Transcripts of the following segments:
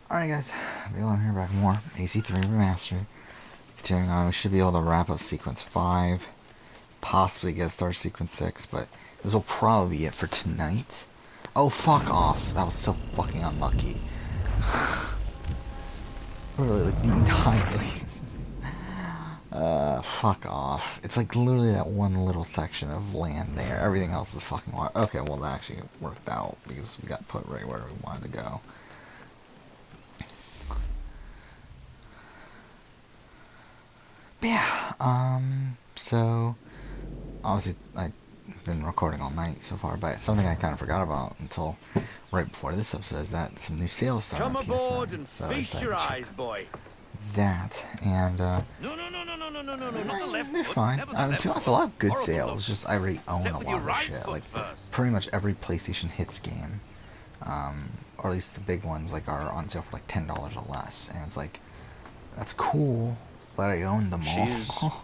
Alright guys, Valen here back more. AC3 Remastered. Continuing on, we should be able to wrap up Sequence 5. Possibly get started Sequence 6, but this will probably be it for tonight. Oh, fuck off. That was so fucking unlucky. Really, like, the entirely. Fuck off. It's like literally that one little section of land there. Everything else is fucking water. Okay, well that actually worked out because we got put right where we wanted to go. But yeah, so obviously I've been recording all night so far, but something I kind of forgot about until right before this episode is that some new sales started Come on aboard PSN, and so feast your eyes, boy. that, and No, not the left they're foot. fine. Never the To left be honest, foot. a lot of good Horrible sales. look. Just I already own Step a with lot your of right shit. foot Like first. pretty much every PlayStation Hits game, or at least the big ones, like are on sale for like $10 or less, and it's like that's cool, but I own them all.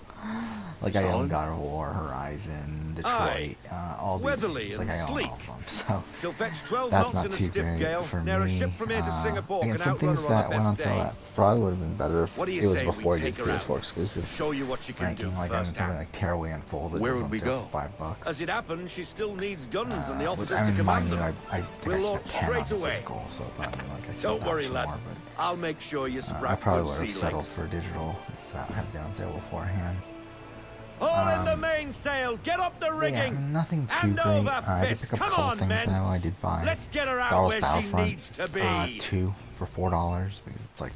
Like I own God of War, Horizon, Detroit, all these weatherly games. Like and I own sleek. all of them. So She'll fetch 12 that's knots not in a too stiff great gale, for near a me. ship from here to Singapore Again, can some outrun things her on that her went on best sale day. that probably would have been better if What do you it was say we before the take her out? PS4 exclusive. Show you what she can do Ranking, like I mean, something like Tearaway Unfolded Where was would on we sale go? for $5. As it happens, she still needs guns and the Which, officers I to mean, command mind you, them. I think We'll I launch spent 10 on straight the away. physical, so if I mean, like I Don't worry, some lad. more, but I'll make sure you I strap probably good would have sea settled legs. for digital if that had been on sale beforehand. All in the mainsail. Get up the rigging. Yeah, nothing too and great. over I did fist. pick up a Come couple on, things men. though. I did buy Let's get her Star out Wars where she Battlefront needs to be. 2 for $4 because it's like,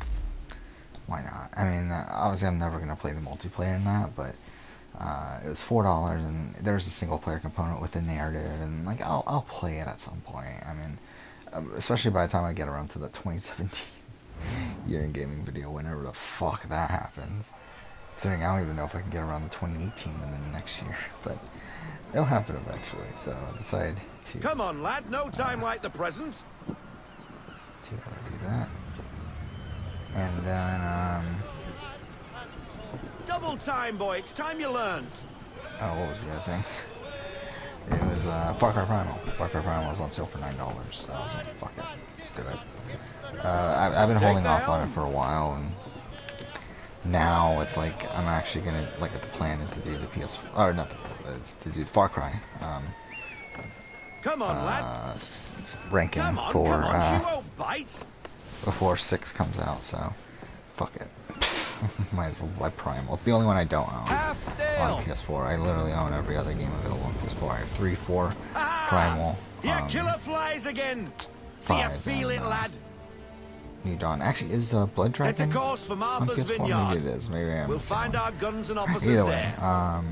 why not? I mean, obviously I'm never gonna play the multiplayer in that, but it was $4 and there's a single player component with the narrative, and like I'll play it at some point. I mean, especially by the time I get around to the 2017 year in gaming video, whenever the fuck that happens. Considering I don't even know if I can get around to 2018 and then next year, but it'll happen eventually. So I decided to Come on, lad. No time like the present. do that, and then Double time, boy. It's time you learned. oh, what was the other thing? It was Far Cry Primal. Far Cry Primal was on sale for $9, so I was like, fuck it, let's do it. I've been holding off on it for a while, and now it's like I'm actually gonna, like, the plan is to do the PS, or not it's to do the Far Cry Come on, lad. ranking Come on, for she won't bite. before 6 comes out, so fuck it. Might as well buy Primal. It's the only one I don't own Half on sail. PS4. I literally own every other game available on PS4. I have 3, 4, Primal, Your killer flies again. Do you 5, feel it, and, lad? New Dawn. Actually, is Blood Set a Dragon course for on Martha's PS4? Vineyard. Maybe it is. Maybe I haven't We'll seen find one. our guns and officers Either way, there.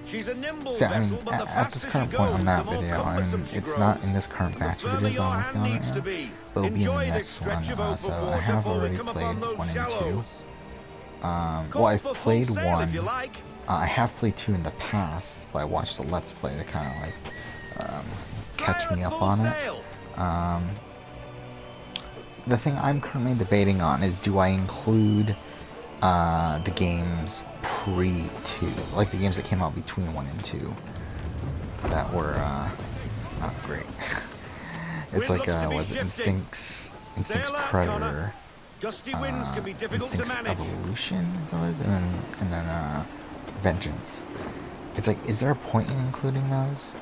She's a nimble so, I vessel, mean, but the at this faster she current point goes, on that the more video, cumbersome she it's grows. not in this current The batch of firmer videos your I'm hand working on needs right to now, be. but it'll be in Enjoy the this next stretch one. of open So I water have before we already come played upon those 1 and 2. shallows. Well, Call I've for played full sail 1. if you like. I have played 2 in the past, but I watched the Let's Play to kind of like catch Fire me at up full on sail. it. The thing I'm currently debating on is, do I include the games pre-2, like the games that came out between 1 and 2 that were not great. It's Wind like looks to be was it shifting. Instincts Sail out, Predator, Connor. Gusty winds can be difficult to Instincts manage. Evolution, is what it is, and then Vengeance. It's like, is there a point in including those?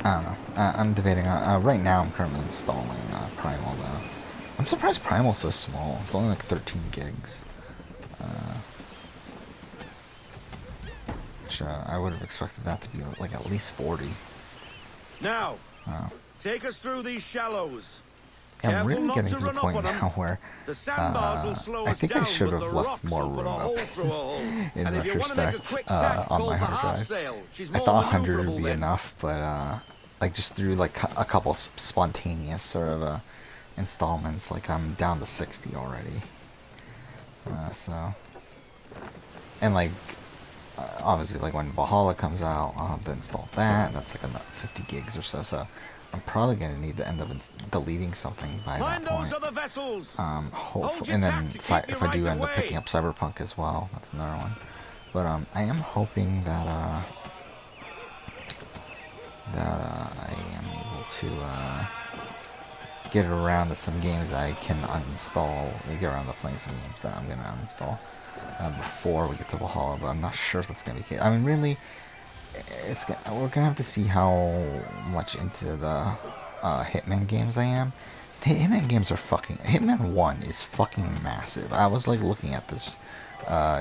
I don't know. I'm debating. Right now, I'm currently installing Primal, though. I'm surprised Primal's so small. It's only like 13 gigs. Which I would have expected that to be like at least 40. Now, Oh. take us through these shallows. I'm Careful really not getting to to the run up point on 'em. now where The sandbars will slow I us think down, I should but have the left rocks more will put room a hole up through a hole. in And if you want to make a retrospect quick tack, on call my for hard half drive. sail. She's I more thought 100 would maneuverable be then. enough, but like just through like a couple spontaneous sort of installments, like I'm down to 60 already. So, and like obviously, like when Valhalla comes out, I'll have to install that. That's like another 50 gigs or so. So I'm probably gonna need to end up deleting something by Mind that point. those other vessels. Hopefully, your and tack then to keep you if I do right end up away. picking up Cyberpunk as well, that's another one. But I am hoping that I am able to get around to some games that I can uninstall. Get around to playing some games that I'm gonna uninstall before we get to Valhalla, but I'm not sure if that's gonna be the case. I mean, really, we're gonna have to see how much into the Hitman games I am. The Hitman games are Hitman 1 is fucking massive. I was like looking at this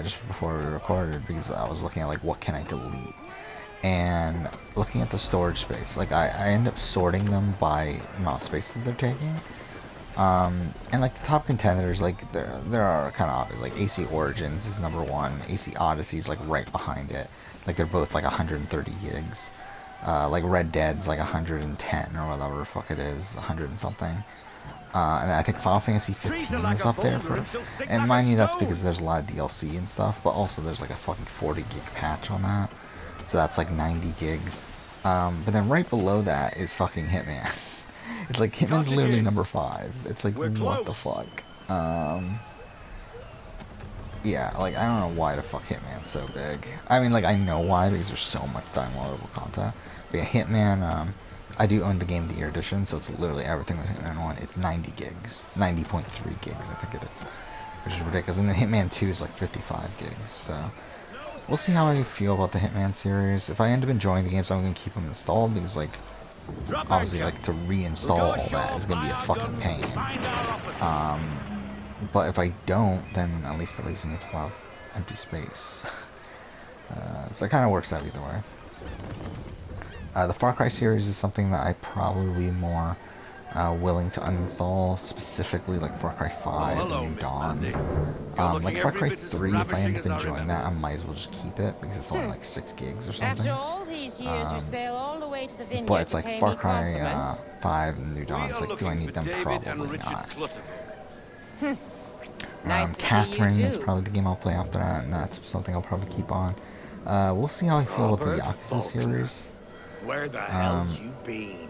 just before we recorded because I was looking at like what can I delete, and looking at the storage space. Like I end up sorting them by amount of space that they're taking. And like the top contenders, like there are kind of obvious. Like AC Origins is number 1. AC Odyssey is like right behind it. Like they're both like 130 gigs. Like Red Dead's like 110 or whatever the fuck it is, 100 and something. And I think Final Fantasy 15 is up there for, and mind you, that's because there's a lot of DLC and stuff, but also there's like a fucking 40 gig patch on that, so that's like 90 gigs. But then right below that is fucking Hitman. It's like Hitman's literally number 5. It's like what the fuck. Yeah, like I don't know why the fuck Hitman's so big. I mean, like I know why because there's so much downloadable content. But yeah, Hitman. I do own the Game of the Year edition, so it's literally everything with Hitman 1. It's 90 gigs. 90.3 gigs, I think it is. Which is ridiculous. And then Hitman 2 is like 55 gigs, so... We'll see how I feel about the Hitman series. If I end up enjoying the games, I'm going to keep them installed, because, like... Obviously, like, to reinstall all that is going to be a fucking pain. But if I don't, then at least it leaves me with a lot of empty space. So it kind of works out either way. The Far Cry series is something that I probably be more willing to uninstall, specifically like Far Cry 5 and New Dawn. Like Far Cry 3, if I end up enjoying that, I might as well just keep it because it's only like 6 gigs or something. After all these years, you sail all the way to the vineyard but it's to like pay Far me Cry compliments. 5 and New Dawn. It's like, do I need them? Probably not. Nice to Catherine see you is too. probably the game I'll play after that, and that's something I'll probably keep on. We'll see how I feel about the Yakuza series. Where the hell you been?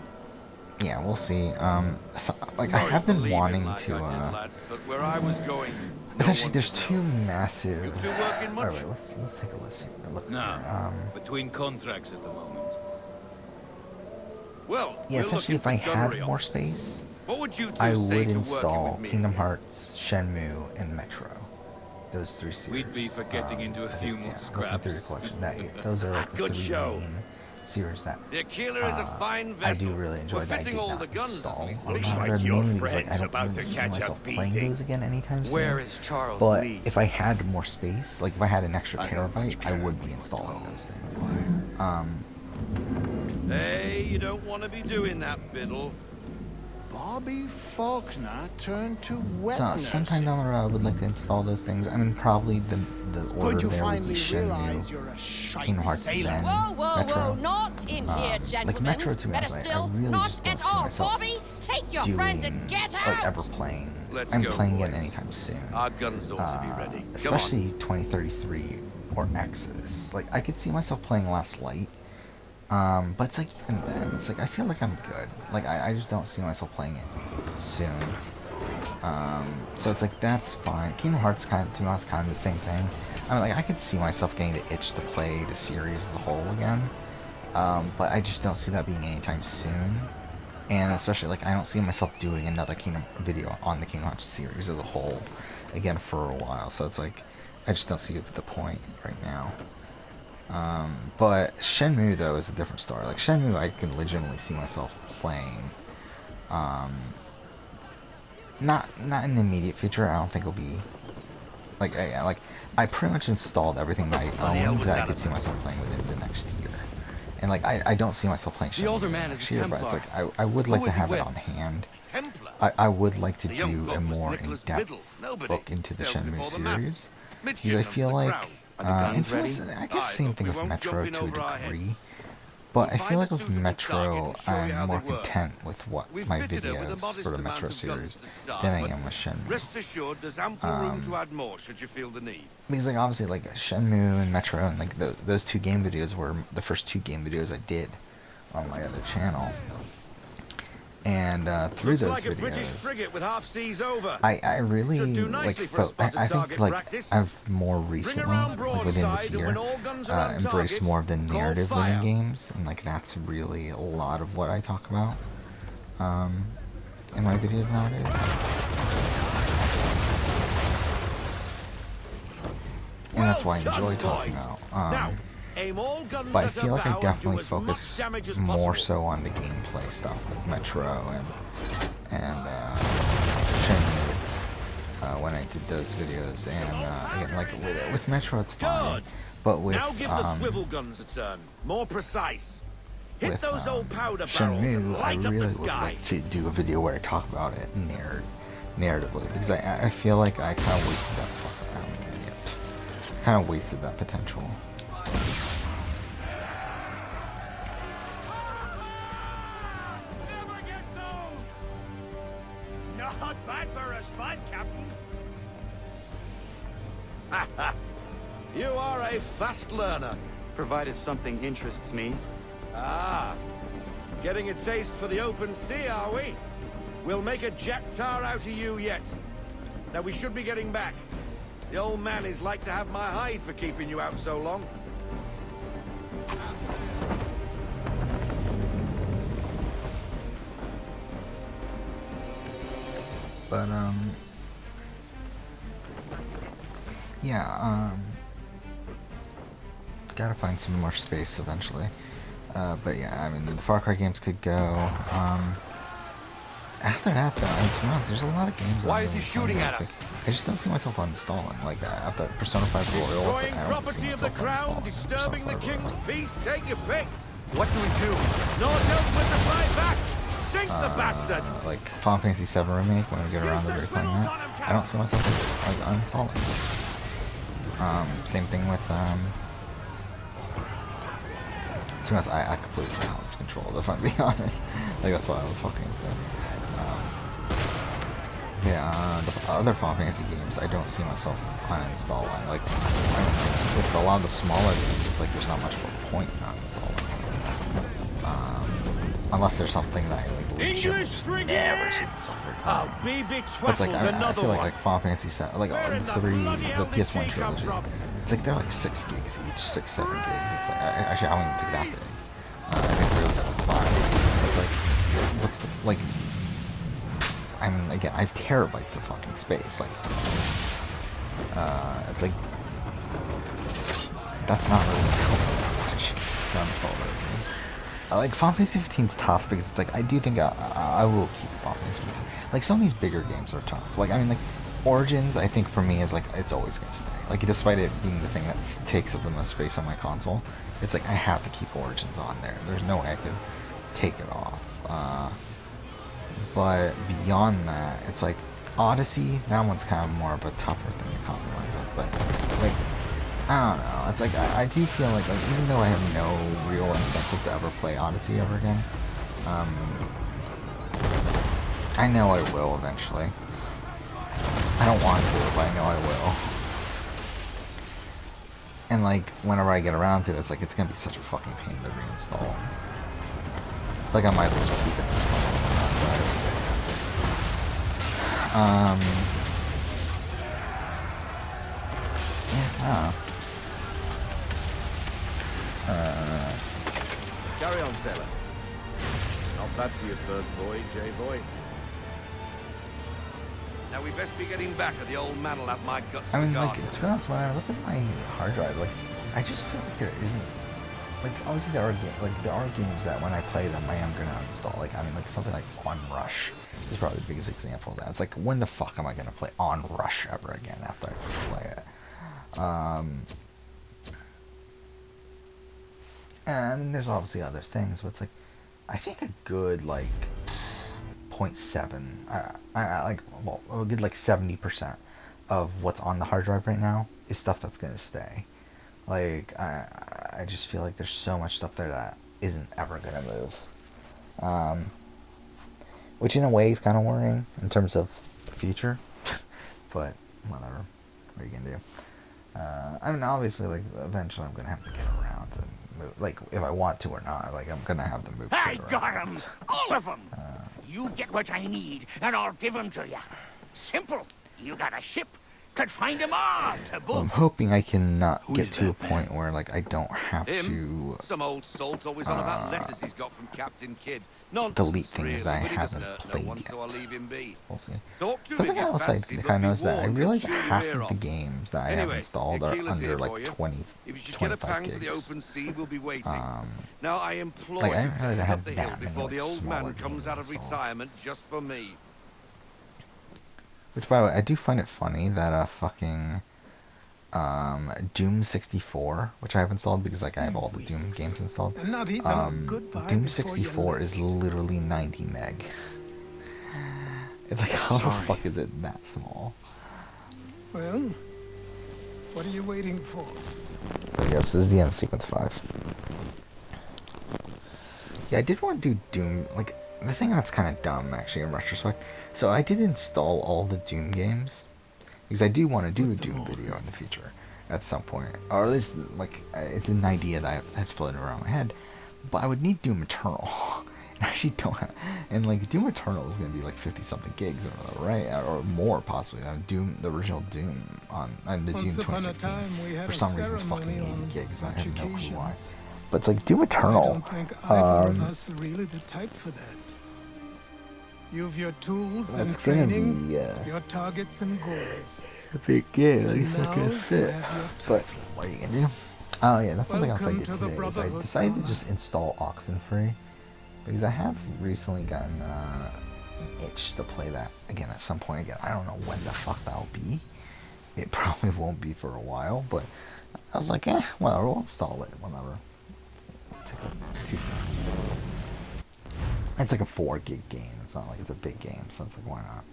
Yeah, we'll see. So, like I have been wanting to. Essentially, there's 2 massive. Alright, let's take a listen. Look. No, between contracts at the moment. Well, Yeah, essentially, if I had more space, I would install Kingdom Hearts, Shenmue, and Metro. Those 3 series. We'd be for getting into a few more scraps. Through the collection. Those are like the 3 main series that the Aquila is a fine I vessel. do really enjoy. We're That I fitting did all not the guns install. as Looks They're like your mainly because, like, friend's I don't about really to see catch a myself playing beating. those again anytime soon. Where is Charles But Lee? if I had more space, like if I had an extra terabyte, I would be installing those things. Hey, you don't want to be doing that, Biddle. Bobby Faulkner turned to So wetness. sometime down the road, I would like to install those things. I mean, probably the order Could you there would be finally realize Shenmue, you're a shite Kingdom Hearts, sailor? then Whoa, whoa, Metro. whoa, not in here, gentlemen. Like Metro, to be Better honest, I still, really not just don't at see all. myself Bobby, take your doing, friends and get like, out. ever playing. Let's I'm go, playing it boys. anytime soon. Our guns ought to be ready. Come on. Especially 2033 or Exodus. Like, I could see myself playing Last Light. But it's like, even then, it's like, I feel like I'm good. Like, I just don't see myself playing it soon. So it's like, that's fine. Kingdom Hearts kind of, to be honest, kind of the same thing. I mean, like, I could see myself getting the itch to play the series as a whole again. But I just don't see that being anytime soon. And especially, like, I don't see myself doing another Kingdom video on the Kingdom Hearts series as a whole again for a while. So it's like, I just don't see the point right now. But Shenmue, though, is a different story. Like, Shenmue, I can legitimately see myself playing. Not in the immediate future. I don't think it'll be like I pretty much installed everything that I owned that I could see myself playing within the next year. And like I don't see myself playing The older Shenmue man next is a year, but it's Templar. like I would like Who to is he have it with? on hand. Templar. I would like to The young do bloke a was more Nicholas in-depth Biddle. Nobody look into the sails Shenmue before the mast. series. Because I Midshipman feel on the like, prow. Are the guns it's ready? almost, I guess Aye, same but thing we with won't Metro jump in to a over our degree. heads. But I We'll feel find like a with suitable Metro, target and show you I'm how more they work. content with what We've my fitted her with a videos modest for the amount Metro of series guns to start, than I but am with Shenmue. Rest assured, there's ample room to add more should you feel the need. Because like obviously like Shenmue and Metro and like those 2 game videos were the first 2 game videos I did on my other channel. And through Looks those like a British videos, frigate with half seas over. I really Should do like nicely for a spotted I think target like practice. I've more recently, around like within this broadside, and year, when all guns are on embraced target, more of the call narrative fire. within games, and like that's really a lot of what I talk about. in my videos nowadays. And that's why I enjoy talking about. Now, aim all guns But I at a feel like I bow and definitely do as much focus damage as more possible. so on the gameplay stuff with Metro and Shenmue when I did those videos. And again, like with Metro, it's fine. Good. But with Now give the swivel guns a turn. More precise. Hit with those old powder barrels and Shenmue, I light up the really would sky. like to do a video where I talk about it narratively, because I feel like I kind of wasted that kind of wasted that potential. Never gets old. Not bad for a spud, Captain. You are a fast learner. Provided something interests me. Ah, getting a taste for the open sea, are we? We'll make a jack tar out of you yet. Now we should be getting back. The old man is like to have my hide for keeping you out so long. But yeah, gotta find some more space eventually. But yeah, I mean, the Far Cry games could go. After that, though, I mean, to be honest, there's a lot of games. Why I'm is he really shooting playing. at It's us? like, I just don't see myself uninstalling. Like after Persona 5 Royal, it's like, Destroying I don't see property of the myself crown, uninstalling disturbing the Persona 5 king's Royal. peace, take your pick. What do we do? Nortel with the fight back. Sink the bastard. Like Final Fantasy 7 Remake, when we get around to replaying that, I don't see myself like uninstalling. Same thing with to be honest, I completely lost control, if I'm being honest. Like that's why I was fucking with it. Yeah, the other Final Fantasy games, I don't see myself uninstalling. Like, with a lot of the smaller games, it's like there's not much of a point in uninstalling. Unless there's something that I like legitimately English just frigate! never see myself I'll replaying. be But it's like, betwaffled I another feel one. like Final Fantasy 7, like Where in the 3, bloody the hell did PS1 she come trilogy, from? it's like they're like 6 gigs each, 6, 7 gigs. It's like, actually, I don't even think that big. I think really like 5. It's like, what's the, like, I mean, again, I have terabytes of fucking space, like, it's like, that's not really much to uninstall those games. Like, Final Fantasy 15's tough because it's like, I do think I will keep Final Fantasy 15. Like, some of these bigger games are tough. Like, I mean, like, Origins, I think for me is like, it's always gonna stay. Like, despite it being the thing that takes up the most space on my console, it's like, I have to keep Origins on there. There's no way I could take it off. But beyond that, it's like, Odyssey, that one's kind of more of a tougher thing to compromise with. But, like, I don't know. It's like, I do feel like even though I have no real incentive to ever play Odyssey ever again, I know I will eventually. I don't want to, but I know I will. And like, whenever I get around to it, it's like, it's gonna be such a fucking pain to reinstall. It's like I might as well just keep it installed. Yeah, I don't know. Carry on, sailor. Not bad for your first voyage, eh, boy? Now we best be getting back, or the old man will have my guts I mean, like, forgotten. to be honest, when I look at my hard drive, like, I just feel like there isn't, like, obviously there are games that when I play them, I am gonna uninstall. Like, I mean, like, something like Onrush is probably the biggest example of that. It's like, when the fuck am I gonna play Onrush ever again after I play it? And there's obviously other things, but it's like, I think a good, like, 0.7, I like, well, a good, like, 70% of what's on the hard drive right now is stuff that's gonna stay. Like, I just feel like there's so much stuff there that isn't ever gonna move. Which in a way is kind of worrying in terms of the future, but whatever. What are you gonna do? I mean, obviously, like, eventually I'm gonna have to get around to move, like, if I want to or not, like, I'm gonna have to move I shit got around. 'em! All of 'em! You get what I need, and I'll give 'em to you. Simple. You got a ship? could find them all to I'm boot. hoping I can not Who get is to a that man? point where like I don't have Him? to Some old salt always on about letters he's got from Captain Kidd. Nonsense, delete things really, that I but he doesn't haven't hurt no played one, yet. so I'll leave him be. We'll see. Talk to him Something if you else I fancy, kind but of be noticed that I warned, he'll realize chew your half ear of the off. games that I have Anyway, installed your are keeler's under here like for you. 20, If you should get a 25 pang gigs. for the open sea, we'll be waiting. Um, Now I implore like, I you didn't to realize I head had up the that hill many, before like, the old man smaller comes games out of installed. retirement just for me. Which, by the way, I do find it funny that fucking Doom 64, which I have installed because like I have all the Doom games installed. And not even a goodbye Doom before you 64 is left. literally 90 meg. It's like, how the Sorry. fuck is it that small? Well, what are you waiting for? I guess this is the end of sequence 5. Yeah, I did want to do Doom, like, the thing that's kind of dumb, actually, in retrospect. So I did install all the Doom games, because I do want to do a Doom video in the future, at some point. Or at least, like, it's an idea that has floated around my head. But I would need Doom Eternal. I actually don't have, and like, Doom Eternal is going to be like 50-something gigs, or whatever, right? Or more, possibly. Doom, the original Doom, on the Doom Once upon a 2016, time, we had for a some reason, it's ceremony fucking 80 on gigs. I such have no clue why. occasions. But it's like Doom I Eternal. don't think either of us are really the type for that. You've your tools and That's gonna training, be your targets and goals. a big game. At And least I now can you fit. have your But title. what are you gonna do? Oh yeah, that's something else I Welcome did to the today. Is I Brotherhood, decided to Donna. just install Oxenfree because I have recently gotten an itch to play that again at some point again. I don't know when the fuck that'll be. It probably won't be for a while, but I was like, whatever, we'll install it whenever. Take like 2 seconds. It's like a 4 gig game. It's not like it's a big game, so it's like, why not?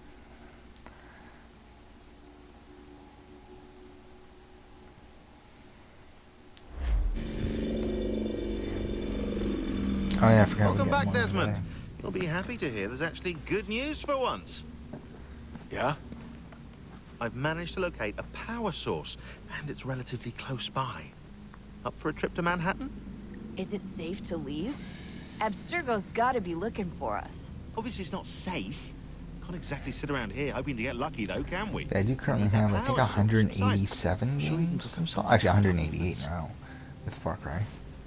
Oh yeah, I forgot. Welcome we back, get more Desmond. there. You'll be happy to hear there's actually good news for once. Yeah? I've managed to locate a power source, and it's relatively close by. Up for a trip to Manhattan? Is it safe to leave? Abstergo's gotta be looking for us. Obviously, it's not safe. Can't exactly sit around here hoping to get lucky, though, can we? I do currently Need that have, I think, power source. 187 Sure, you can games cook up installed. some Actually, magic 188 documents. now with Far Cry.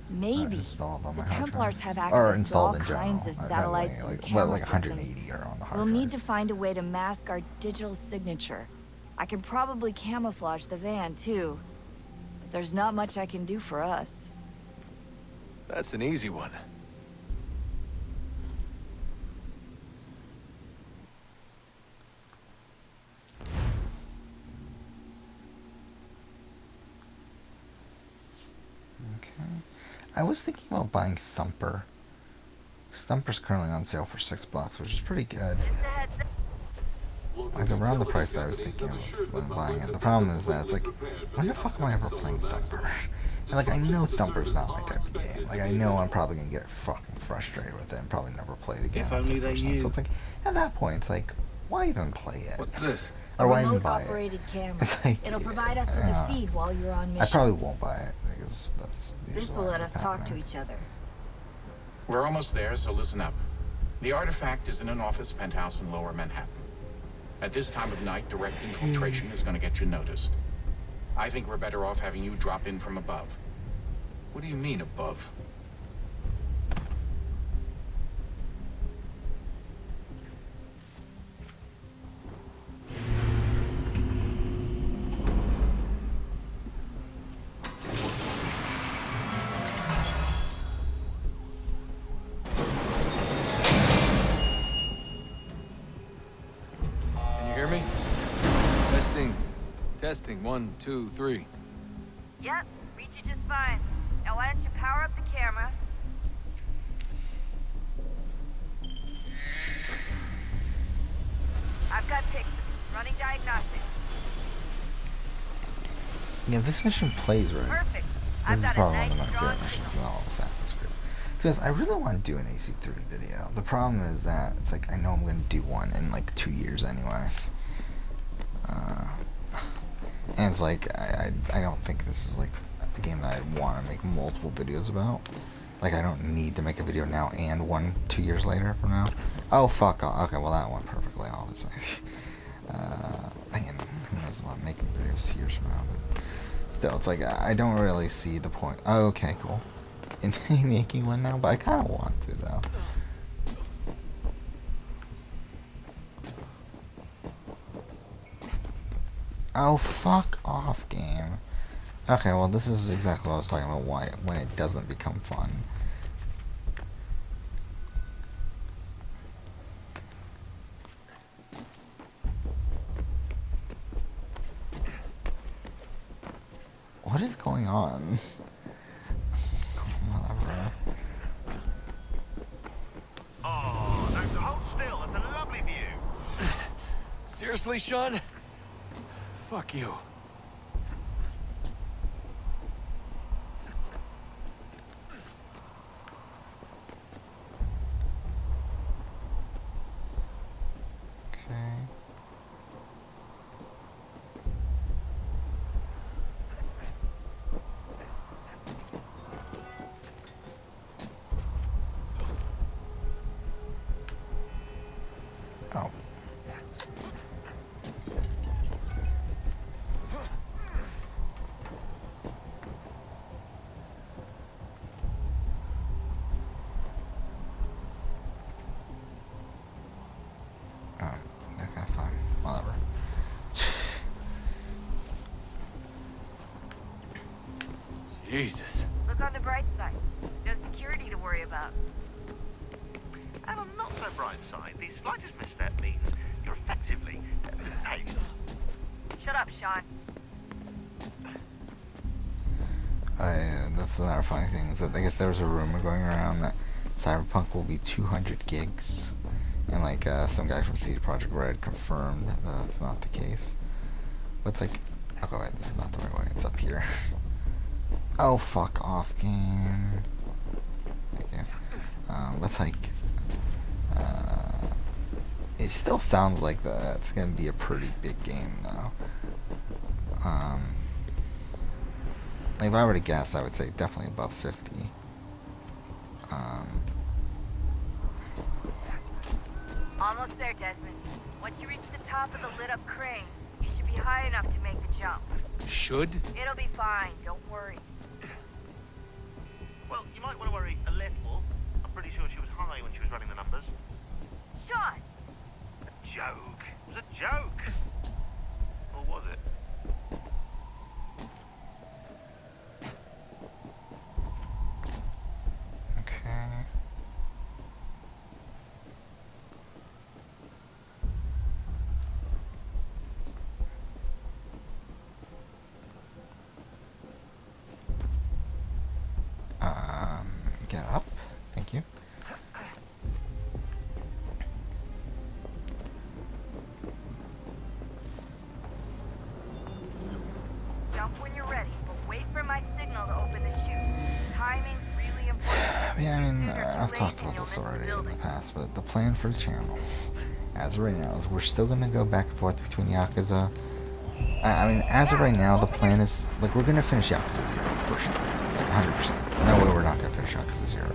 Maybe. Installed on The my hard Templars drive. have Or access to all installed in kinds general. of satellites That way, and like, camera well, like systems. 180 are on the hard We'll drive. need to find a way to mask our digital signature. I can probably camouflage the van, too. But there's not much I can do for us. That's an easy one. Okay. I was thinking about buying Thumper. Thumper's currently on sale for $6, which is pretty good. Like around the price that I was thinking of when buying it. The problem is that it's like, when the fuck am I ever playing Thumper? And like, I know Thumper's not my type of game. Like, I know I'm probably gonna get fucking frustrated with it and probably never play it again. If only after the they first time. knew. So it's like, at that point, it's like, why even play it? What's this? A Or why even remote buy it? operated camera. It's like, It'll provide us with a feed while you're on I mission. probably won't buy it because that's. This usually will let what's us talk to happening. each other. We're almost there, so listen up. The artifact is in an office penthouse in Lower Manhattan. At this time of night, direct infiltration is going to get you noticed. I think we're better off having you drop in from above. What do you mean above? Can you hear me? Testing. Testing. 1, 2, 3. Yep, reach you just fine. Now why don't you power up the camera? I've got pictures. Running diagnostics. Yeah, this mission plays right. Perfect. This I've is got a probably nice one of my strong favorite missions in all of Assassin's Creed. Because I really want to do an AC3 video. The problem is that it's like I know I'm going to do one in like 2 years anyway. And it's like I don't think this is like a game that I want to make multiple videos about. Like I don't need to make a video now and one 2 years later from now. Oh fuck! Okay, well that went perfectly obviously. Again, who knows about making various years from now. But still, it's like I don't really see the point. Oh, okay, cool. In making one now, but I kind of want to though. Oh, fuck off, game. Okay, well, this is exactly what I was talking about. Why when it doesn't become fun. What is going on? Whatever. Oh, no, hold still. It's a lovely view. Seriously, Sean? Fuck you. Okay. Oh. Okay, fine. Whatever. Jesus. Look on the bright side. No security to worry about. And on not so bright side, the slightest misstep means you're effectively... Hey, Shut up, Sean. That's another funny thing, is that I guess there was a rumor going around that Cyberpunk will be 200 gigs. And like, some guy from CD Projekt Red confirmed that that's not the case. But it's like, okay, wait, this is not the right way, it's up here. Oh, fuck off, game. Thank you. That's like, it still sounds like that's gonna be a pretty big game, though. Like, if I were to guess, I would say definitely above 50. Almost there, Desmond. Once you reach the top of the lit-up crane, you should be high enough to make the jump. Should? It'll be fine. Don't worry. well, you might want to worry a little. I'm pretty sure she was high when she was running the numbers. Sean! A joke. It was a joke. Or was it? Okay. Get up. Thank you. Jump when you're ready, but wait for my signal to open the chute. Timing's really important. Yeah, I mean, Sooner too I've late talked and about you'll this miss the already in the building. past, but the plan for the channel, as of right now, is we're still gonna go back and forth between Yakuza. I mean, as of right now, the plan is, like, we're gonna finish Yakuza 0, for sure. Like, 100%. No way we're not gonna finish Yakuza 0.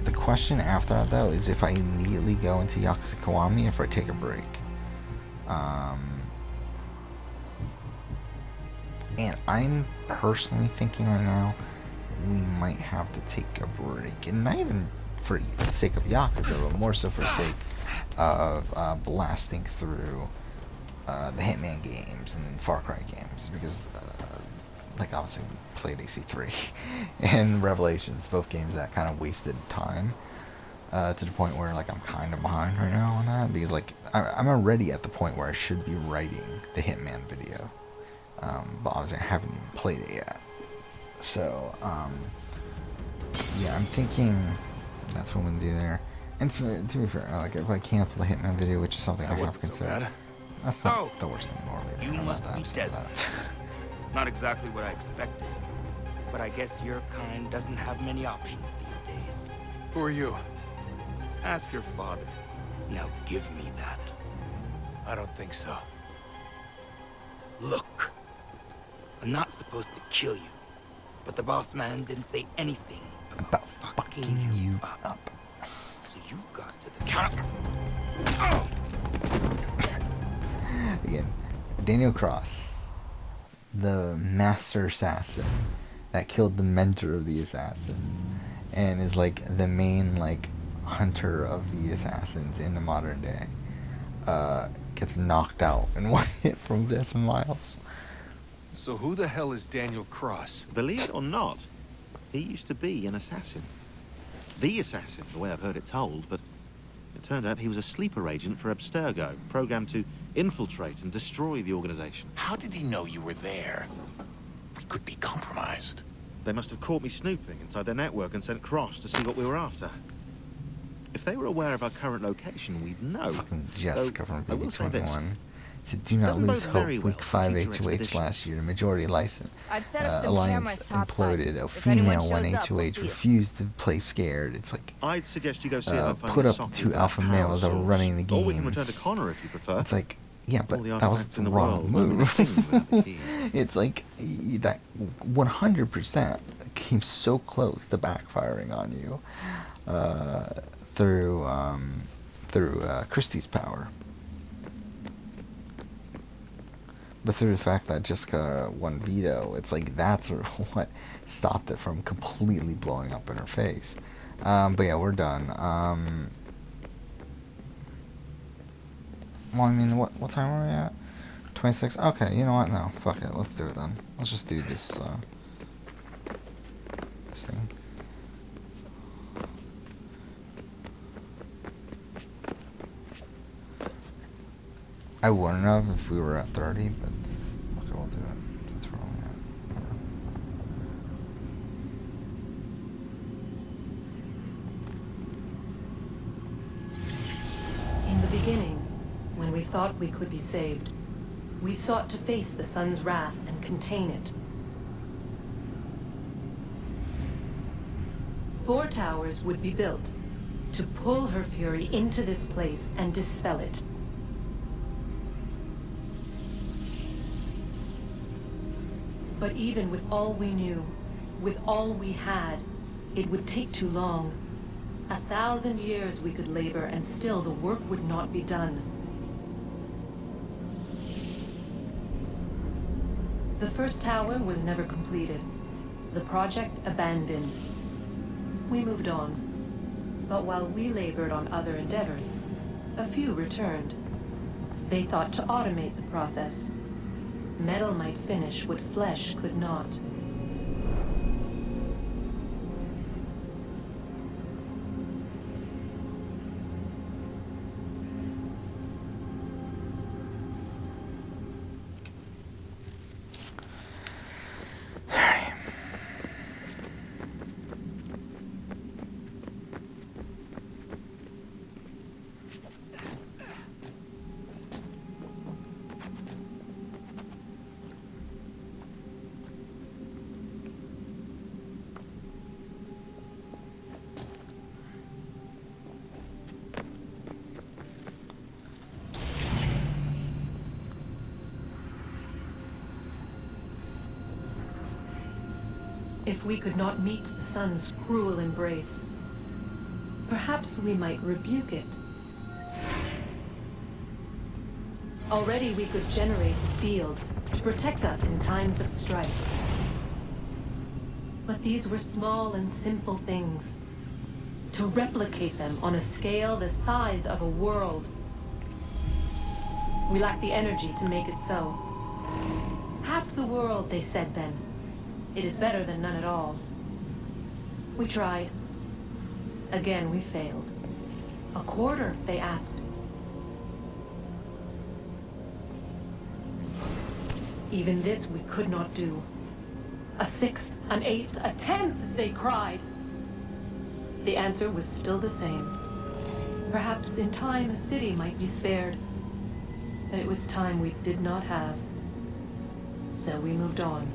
The question after that, though, is if I immediately go into Yakuza Kiwami, if I take a break. And I'm personally thinking right now, we might have to take a break. And not even for the sake of Yakuza, but more so for the sake of blasting through the Hitman games and Far Cry games. Because, like, obviously we played AC3 and Revelations, both games that kind of wasted time. To the point where, like, I'm kind of behind right now on that. Because, like, I'm already at the point where I should be writing the Hitman video. But obviously I haven't even played it yet. So, yeah, I'm thinking that's what I'm gonna do there. And to be fair, like, if I cancel the Hitman video, which is something I have considered, that's not the worst thing normally. You must be Desmond. Not exactly what I expected, but I guess your kind doesn't have many options these days. Who are you? Ask your father. Now give me that. I don't think so. Look, I'm not supposed to kill you, but the boss man didn't say anything about fucking you up. So you got to the counter. Again, Daniel Cross, the master assassin that killed the mentor of the assassins, and is like the main like hunter of the assassins in the modern day, gets knocked out in one hit from Desmond Miles. So who the hell is Daniel Cross? Believe it or not, he used to be an assassin. The assassin, the way I've heard it told, but it turned out he was a sleeper agent for Abstergo, programmed to infiltrate and destroy the organization. How did he know you were there? We could be compromised. They must have caught me snooping inside their network and sent Cross to see what we were after. If they were aware of our current location, we'd know. Fucking Jessica from I will say this. BB-21. So do not Doesn't lose bode hope. very well Week for 5 future H2H expeditions. last year, the majority license I've set up some alliance cameras topside. imploded. A If anyone female shows one up, we'll H2H see it. refused to play scared. It's like I'd suggest you go see if I find put the up socket two of that alpha power males that were source. running the Or we can games. return to Connor if you prefer. It's like, yeah, but All the that was artifacts the in the wrong world won't mean a move. thing without the keys. It's like that 100% came so close to backfiring on you through Christie's power. But through the fact that Jessica won veto, it's like that's what stopped it from completely blowing up in her face. But yeah, we're done. Well, I mean, what time are we at? 26? Okay, you know what? No, fuck it. Let's do it then. Let's just do this, this thing. I wouldn't have if we were at 30, but okay, we'll do it since we're only at In the beginning, when we thought we could be saved, we sought to face the sun's wrath and contain it. 4 towers would be built to pull her fury into this place and dispel it. But even with all we knew, with all we had, it would take too long. 1,000 years we could labor and still the work would not be done. The first tower was never completed. The project abandoned. We moved on. But while we labored on other endeavors, a few returned. They thought to automate the process. Metal might finish what flesh could not. If we could not meet the sun's cruel embrace, perhaps we might rebuke it. Already we could generate fields to protect us in times of strife. But these were small and simple things. To replicate them on a scale the size of a world. We lack the energy to make it so. Half the world, they said then. It is better than none at all. We tried. Again, we failed. A quarter, they asked. Even this we could not do. A 6th, an 8th, a 10th, they cried. The answer was still the same. Perhaps in time a city might be spared. But it was time we did not have. So we moved on.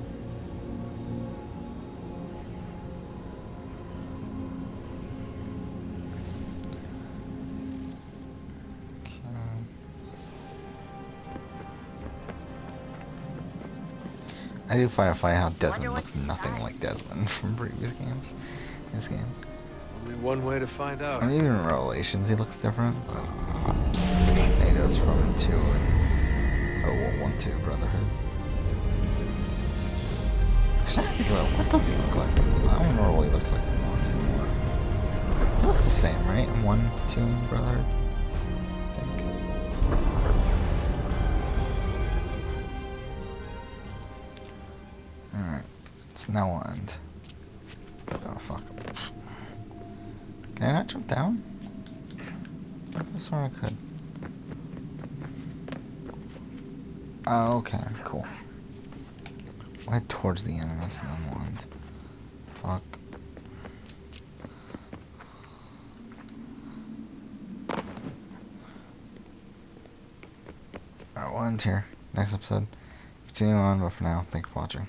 I do find it funny how Desmond looks nothing like Desmond from previous games. In this game. Only one way to find out. I mean, even in Revelations he looks different, but he does from 2 and Oh, well, 1, 2, Brotherhood. What does he look like? I don't know what he looks like anymore. He looks the same, right? 1, 2, Brotherhood? I think. Alright. So now we'll end. Oh, fuck. Can I not jump down? I swear I could. Oh, okay, cool. We'll head towards the Animus and then we'll end. Fuck. Alright, we'll end here. Next episode. Continue on, but for now, thanks for watching.